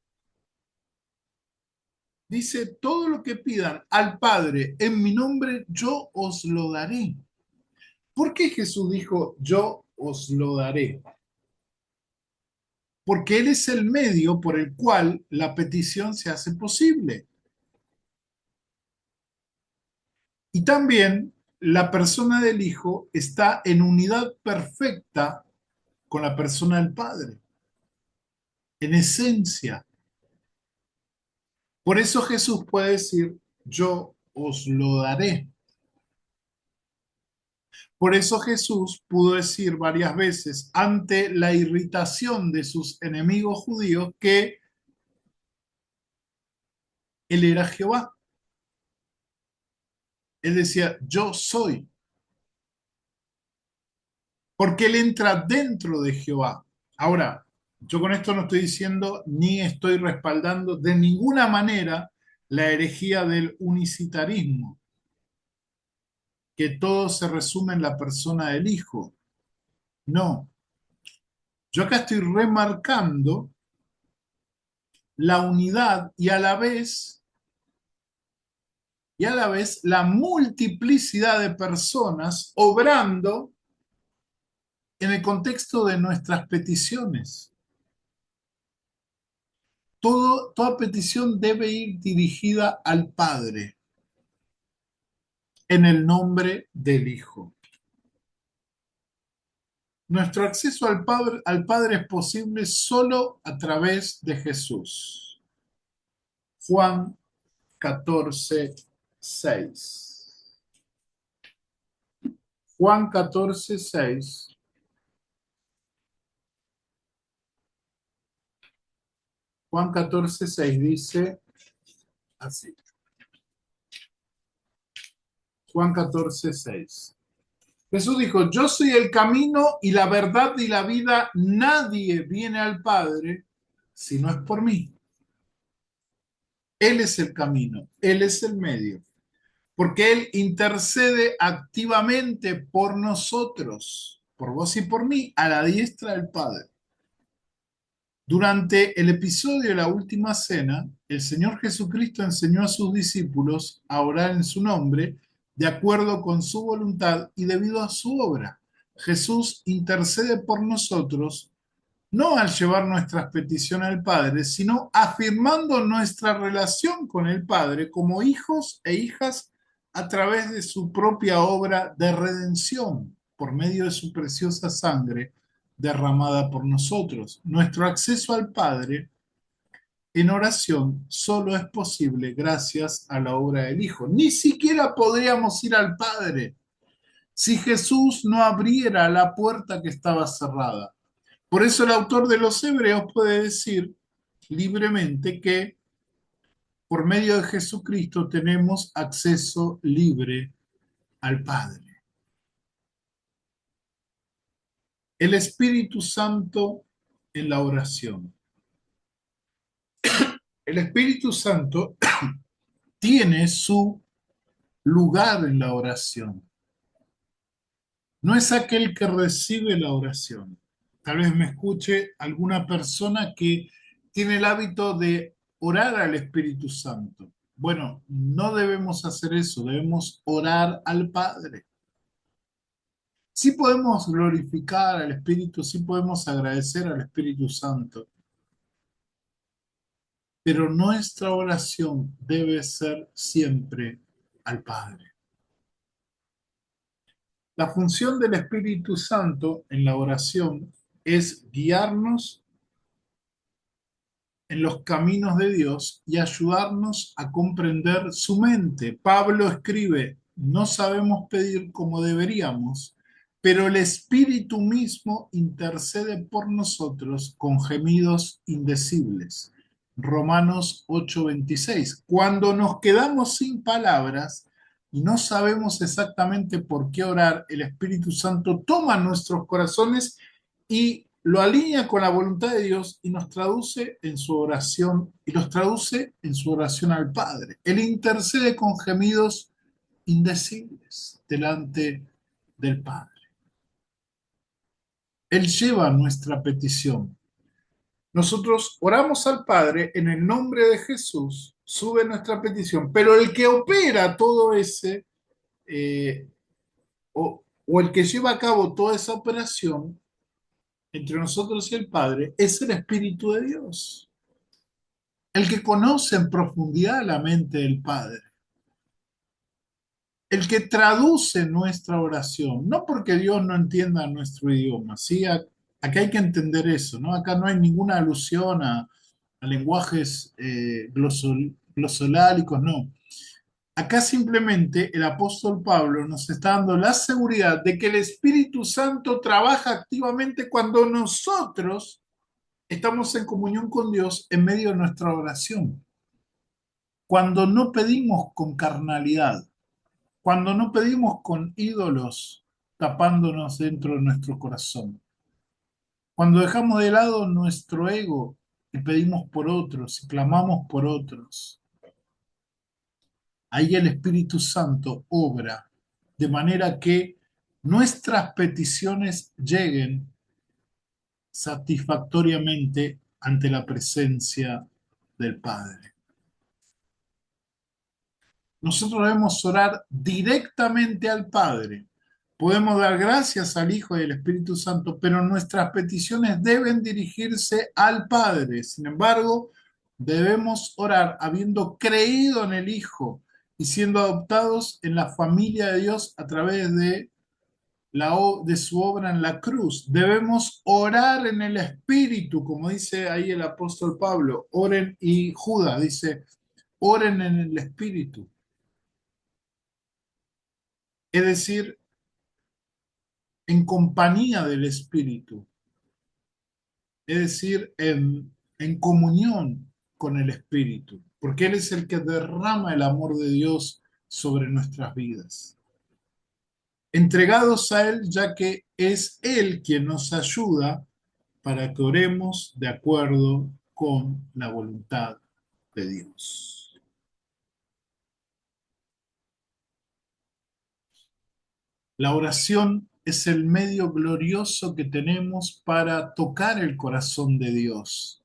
Dice, todo lo que pidan al Padre en mi nombre, yo os lo daré. ¿Por qué Jesús dijo, yo os lo daré? Porque Él es el medio por el cual la petición se hace posible. Y también la persona del Hijo está en unidad perfecta con la persona del Padre, en esencia. Por eso Jesús puede decir, yo os lo daré. Por eso Jesús pudo decir varias veces ante la irritación de sus enemigos judíos que Él era Jehová. Él decía, yo soy, porque Él entra dentro de Jehová. Ahora, yo con esto no estoy diciendo ni estoy respaldando de ninguna manera la herejía del unicitarismo, que todo se resume en la persona del Hijo. No, yo acá estoy remarcando la unidad y a la vez la multiplicidad de personas obrando en el contexto de nuestras peticiones. Toda petición debe ir dirigida al Padre en el nombre del Hijo. Nuestro acceso al Padre es posible solo a través de Jesús. Juan 14:6. Juan 14:6. Juan 14:6 dice así. Juan 14:6. Jesús dijo, yo soy el camino y la verdad y la vida. Nadie viene al Padre si no es por mí. Él es el camino, Él es el medio, porque Él intercede activamente por nosotros, por vos y por mí, a la diestra del Padre. Durante el episodio de la Última Cena, el Señor Jesucristo enseñó a sus discípulos a orar en su nombre, de acuerdo con su voluntad y debido a su obra. Jesús intercede por nosotros no al llevar nuestras peticiones al Padre, sino afirmando nuestra relación con el Padre como hijos e hijas a través de su propia obra de redención, por medio de su preciosa sangre derramada por nosotros. Nuestro acceso al Padre en oración solo es posible gracias a la obra del Hijo. Ni siquiera podríamos ir al Padre si Jesús no abriera la puerta que estaba cerrada. Por eso el autor de los Hebreos puede decir libremente que por medio de Jesucristo tenemos acceso libre al Padre. El Espíritu Santo en la oración. El Espíritu Santo tiene su lugar en la oración. No es aquel que recibe la oración. Tal vez me escuche alguna persona que tiene el hábito de orar al Espíritu Santo. Bueno, no debemos hacer eso, debemos orar al Padre. Sí podemos glorificar al Espíritu, sí podemos agradecer al Espíritu Santo, pero nuestra oración debe ser siempre al Padre. La función del Espíritu Santo en la oración es guiarnos en los caminos de Dios y ayudarnos a comprender su mente. Pablo escribe, no sabemos pedir como deberíamos, pero el Espíritu mismo intercede por nosotros con gemidos indecibles. Romanos 8:26. Cuando nos quedamos sin palabras y no sabemos exactamente por qué orar, el Espíritu Santo toma nuestros corazones y lo alinea con la voluntad de Dios y nos traduce en su oración y los traduce en su oración al Padre. Él intercede con gemidos indecibles delante del Padre. Él lleva nuestra petición. Nosotros oramos al Padre en el nombre de Jesús, sube nuestra petición, pero el que opera todo ese, eh, o el que lleva a cabo toda esa operación entre nosotros y el Padre es el Espíritu de Dios, el que conoce en profundidad la mente del Padre, el que traduce nuestra oración, no porque Dios no entienda nuestro idioma, ¿sí? Acá hay que entender eso, ¿no? Acá no hay ninguna alusión a lenguajes glosolálicos, no. Acá simplemente el apóstol Pablo nos está dando la seguridad de que el Espíritu Santo trabaja activamente cuando nosotros estamos en comunión con Dios en medio de nuestra oración. Cuando no pedimos con carnalidad, cuando no pedimos con ídolos tapándonos dentro de nuestro corazón, cuando dejamos de lado nuestro ego y pedimos por otros y clamamos por otros, ahí el Espíritu Santo obra de manera que nuestras peticiones lleguen satisfactoriamente ante la presencia del Padre. Nosotros debemos orar directamente al Padre. Podemos dar gracias al Hijo y al Espíritu Santo, pero nuestras peticiones deben dirigirse al Padre. Sin embargo, debemos orar habiendo creído en el Hijo y siendo adoptados en la familia de Dios a través de su obra en la cruz. Debemos orar en el Espíritu, como dice ahí el apóstol Pablo. Oren, y Judas dice, oren en el Espíritu. Es decir, en compañía del Espíritu, es decir, en comunión con el Espíritu, porque Él es el que derrama el amor de Dios sobre nuestras vidas. Entregados a Él, ya que es Él quien nos ayuda para que oremos de acuerdo con la voluntad de Dios. La oración es el medio glorioso que tenemos para tocar el corazón de Dios,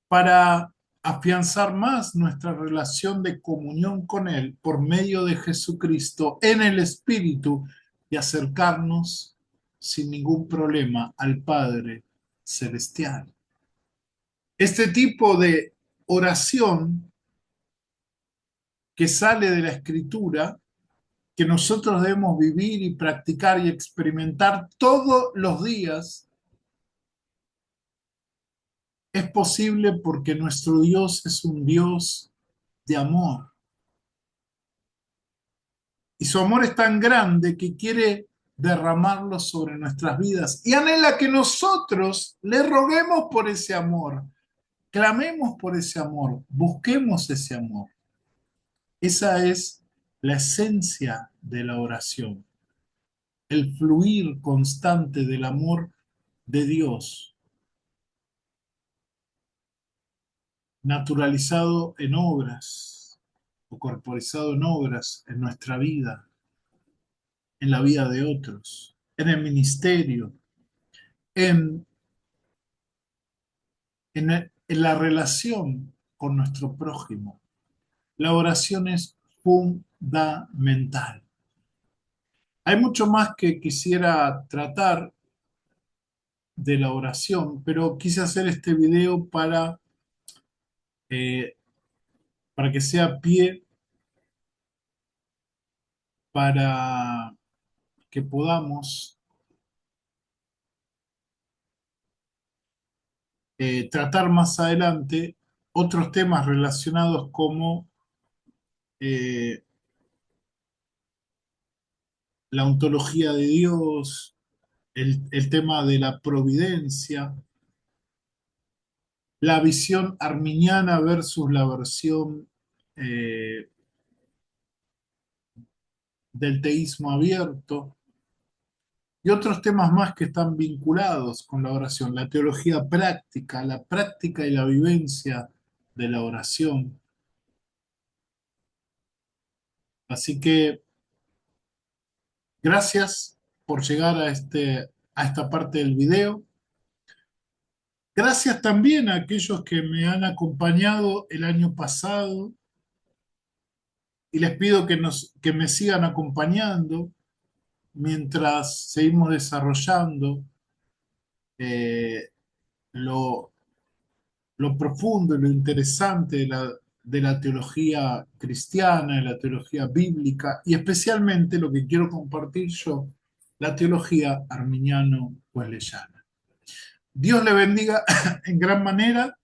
para afianzar más nuestra relación de comunión con Él por medio de Jesucristo en el Espíritu y acercarnos sin ningún problema al Padre Celestial. Este tipo de oración que sale de la Escritura, que nosotros debemos vivir y practicar y experimentar todos los días, es posible porque nuestro Dios es un Dios de amor. Y su amor es tan grande que quiere derramarlo sobre nuestras vidas y anhela que nosotros le roguemos por ese amor, clamemos por ese amor, busquemos ese amor. Esa es la esencia de la oración, el fluir constante del amor de Dios, naturalizado en obras o corporizado en obras en nuestra vida, en la vida de otros, en el ministerio, en, en la relación con nuestro prójimo. La oración es fundamental. Hay mucho más que quisiera tratar de la oración, pero quise hacer este video eh, para que sea pie para que podamos tratar más adelante otros temas relacionados como eh, la ontología de Dios, el tema de la providencia, la visión arminiana versus la versión eh, del teísmo abierto y otros temas más que están vinculados con la oración, la teología práctica, la práctica y la vivencia de la oración. Así que gracias por llegar a esta parte del video. Gracias también a aquellos que me han acompañado el año pasado y les pido que me sigan acompañando mientras seguimos desarrollando eh, lo, lo profundo y lo interesante de la teología cristiana, de la teología bíblica y especialmente lo que quiero compartir yo, la teología arminiano-wesleyana. Dios le bendiga en gran manera,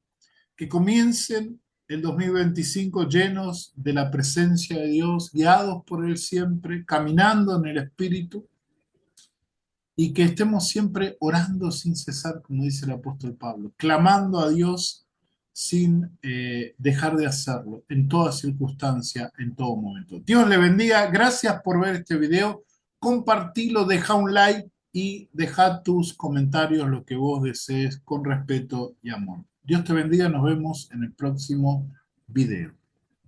que comiencen el 2025 llenos de la presencia de Dios, guiados por Él siempre, caminando en el Espíritu y que estemos siempre orando sin cesar, como dice el apóstol Pablo, clamando a Dios sin dejar de hacerlo, en toda circunstancia, en todo momento. Dios le bendiga, gracias por ver este video, compartilo, deja un like y deja tus comentarios, lo que vos desees, con respeto y amor. Dios te bendiga, nos vemos en el próximo video.